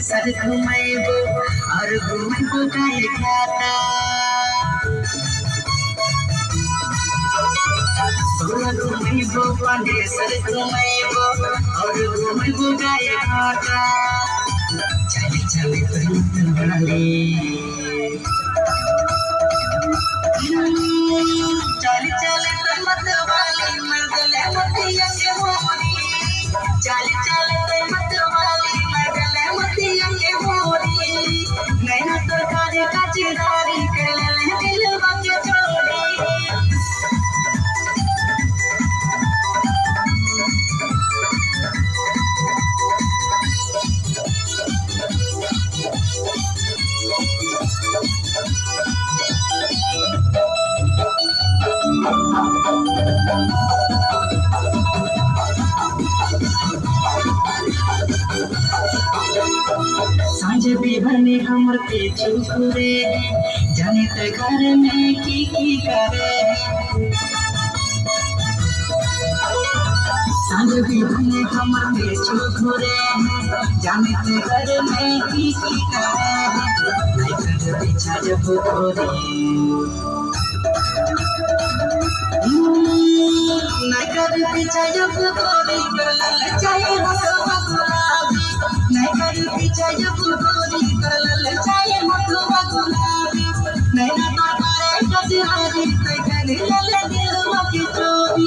sir घुमैबो और घुमैबो काहे खाता घुमैबो पांडे सर घुमैबो और घुमैबो काहे खाता चले चले तुम वाले चले चले मत वाली मगले मतिया के मोरी चले चले मत वाली मगले मतिया के मोरी नैना तो कारे कचरारी कर ले दिलवा के छोड़ी सांझ बिहने हमर पीछू घुरे जाने त घर में की करे सांझ भी भने कमर में चुभुरे जाने के घर में की करे नहीं कर पीछा जब तोरे नहीं कर पीछा जब तोरे कर चाहे हो गुलाबी नहीं कर पीछा जब तोरे कर चाहे हो गुलाबी नहीं ना करे कजरारी नहीं कर ले दिल की चोरी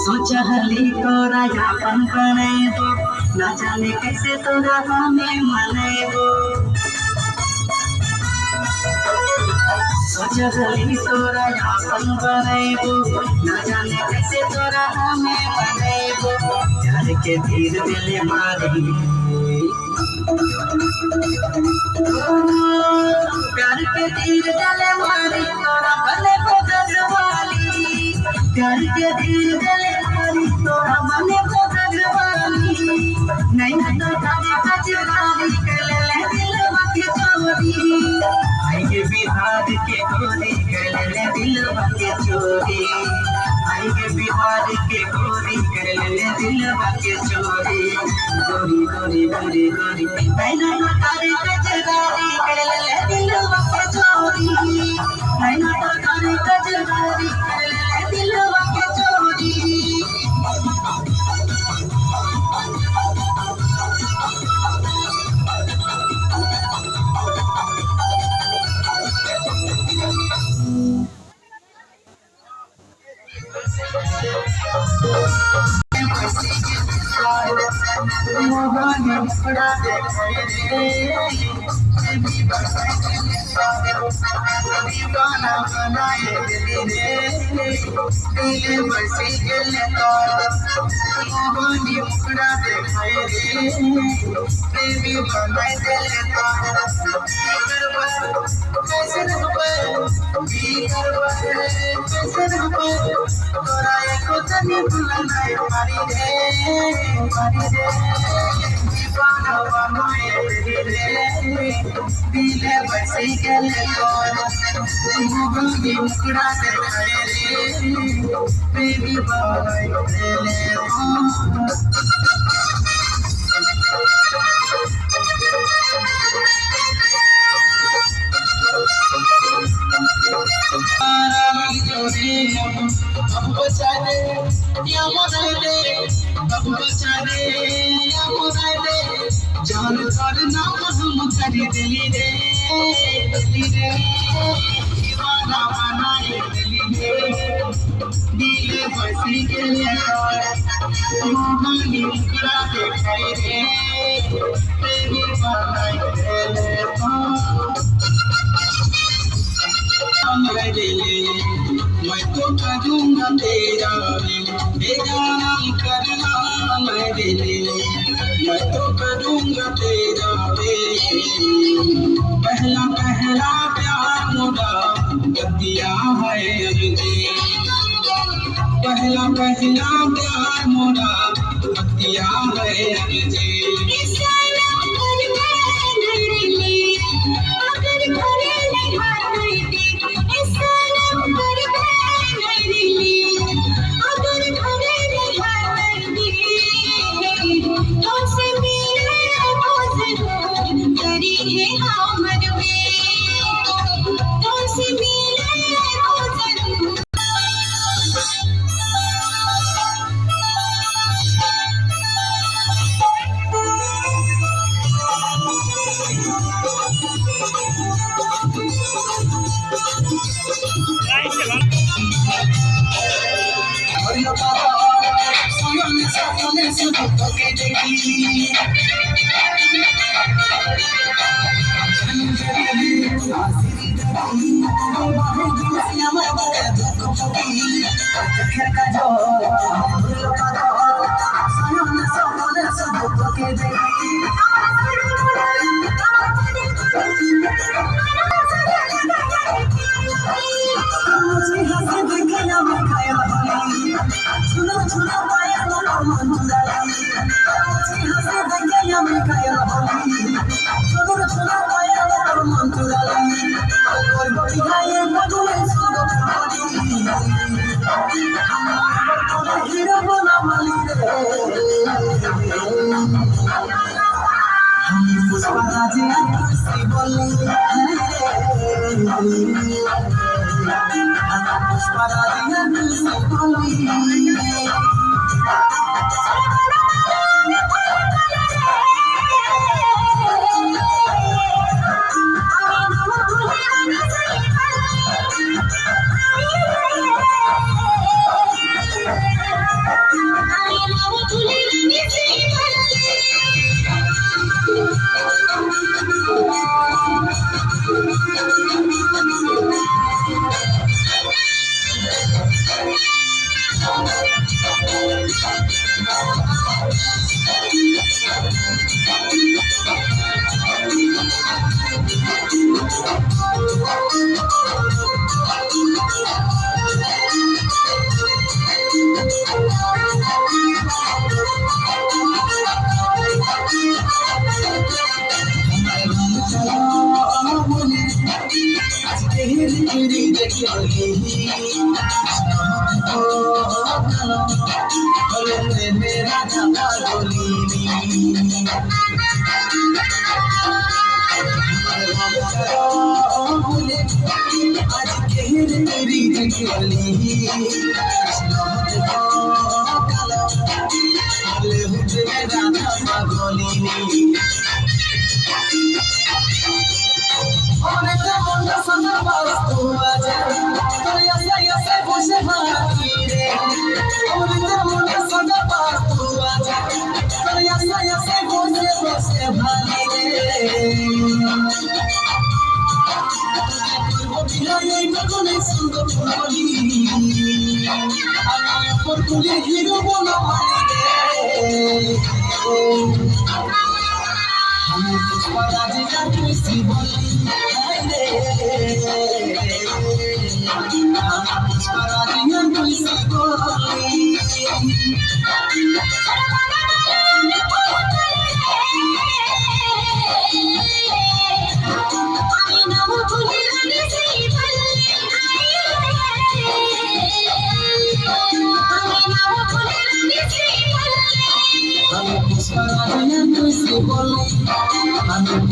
सोचहली तोरा यापन बनेबो न जाने कैसे तोरा हमें मनेबो सोचहली तोरा यापन बनेबो न जाने कैसे तोरा हमें मनेबो प्यार के तीर दिल मारी प्यार के तीर दिल मारी तोरा बनेबो गजवाली प्यार के तीर दिल तोरा मने को गजवाली नहीं तो तारे कजवाली कर ले दिलवा के चोरी आएगे बिहार के गोरी कर ले दिलवा के चोरी आएगे बिहार के गोरी कर ले दिलवा के चोरी गोरी गोरी गोरी गोरी नहीं तो तारे कजवाली कर ले दिलवा के चोरी नहीं तो तारे कजवाली कर ले दिलवा के चोरी मोहन मुखड़ा दीवाना बनाए दिल बसी गल मोहन मुखड़ा देखाए देवी बनाए दिल कैसे तोरा एको तनी भुलाना मारी रे दीवाना बनाए दिल बसी गल मोहन मुखड़ा देखाए देवी बनाए जान कर नाम हम कर दिली रे दीवाना बनाए दिली रे दिल बसी गले मोहन मुखड़ा देखाए रे देवी बनाए मैं तो करूँगा तेरा बेगाना करना मैं मैं तो करूँगा तेरा पहला पहला प्यार मोरा दिया है पहला पहला प्यार मोरा दिया है আমি পুষ্পারাজে খুশি বলি পুষ্পারাজে খুশি বলি मेरा चला आज के मेरी जगली राधा बोली I'm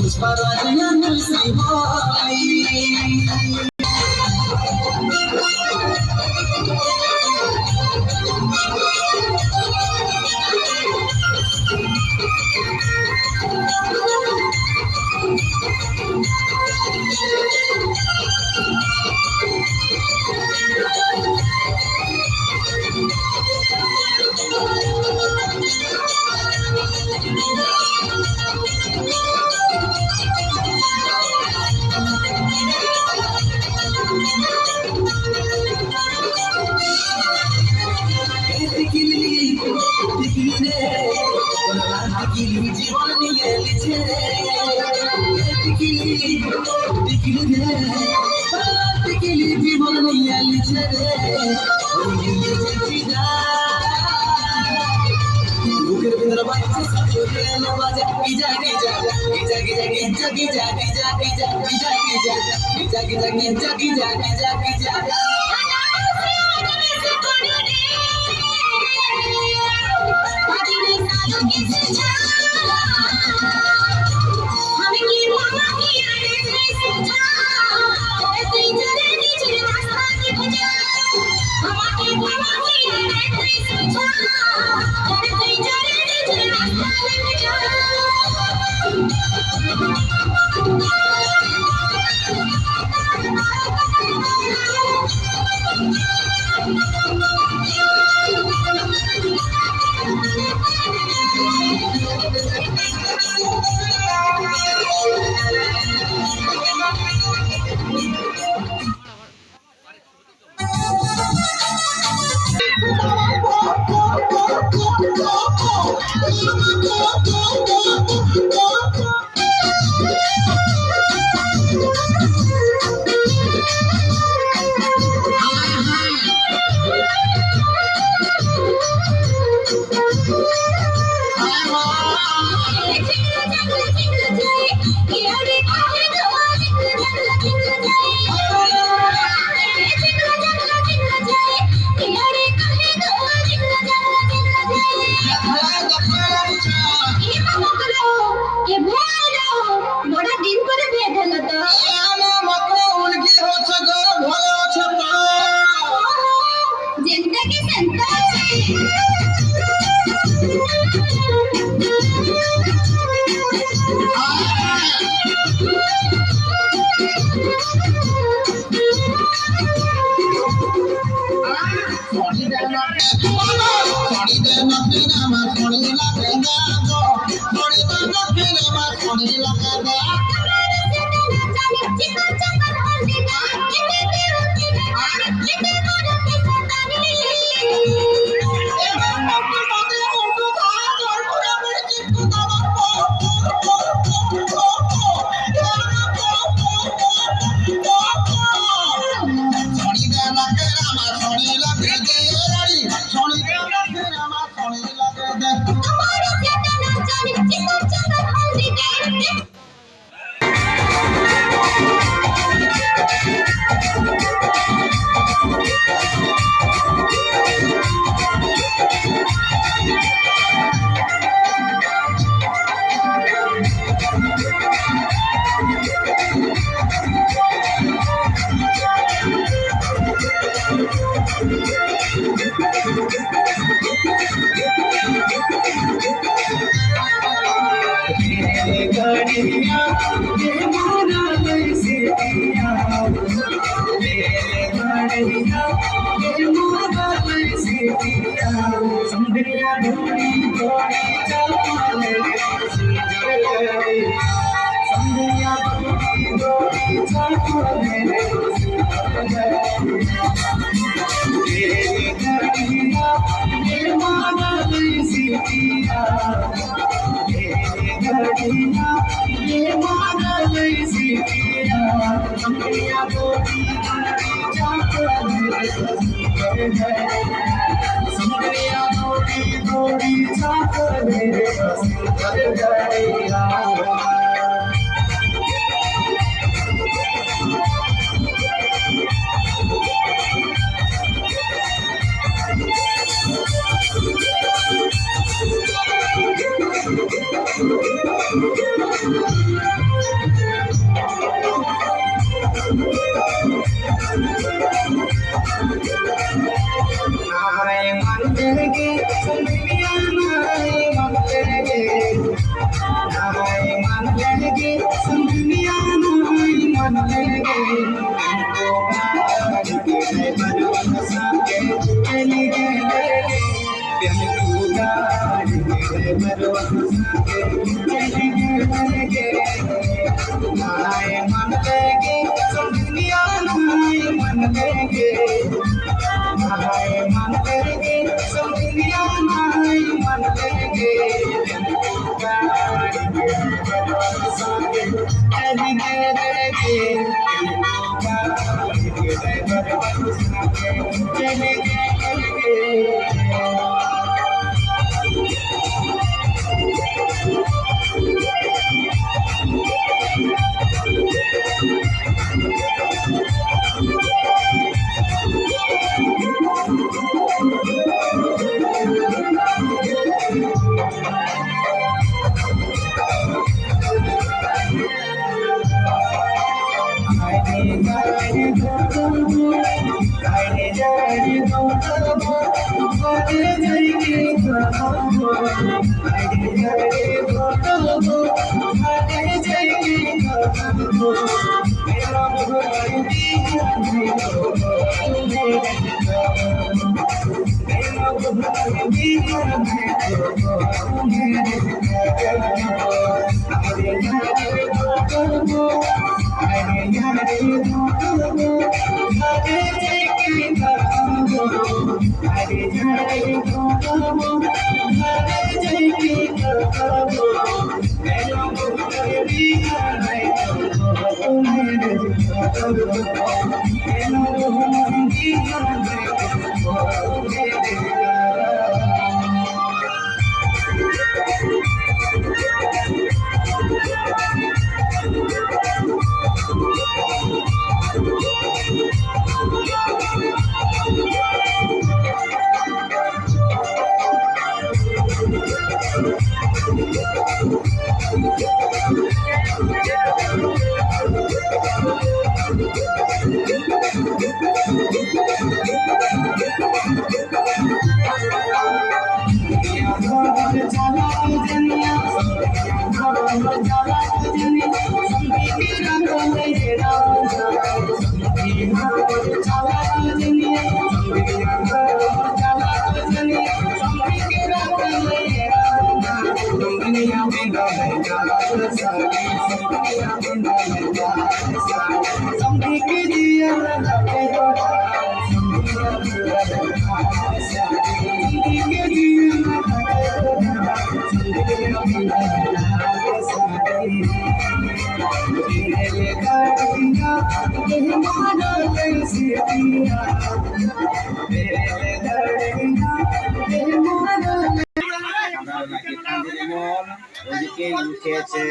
ওইদিকে উঠেছে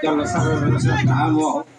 চলো সামনে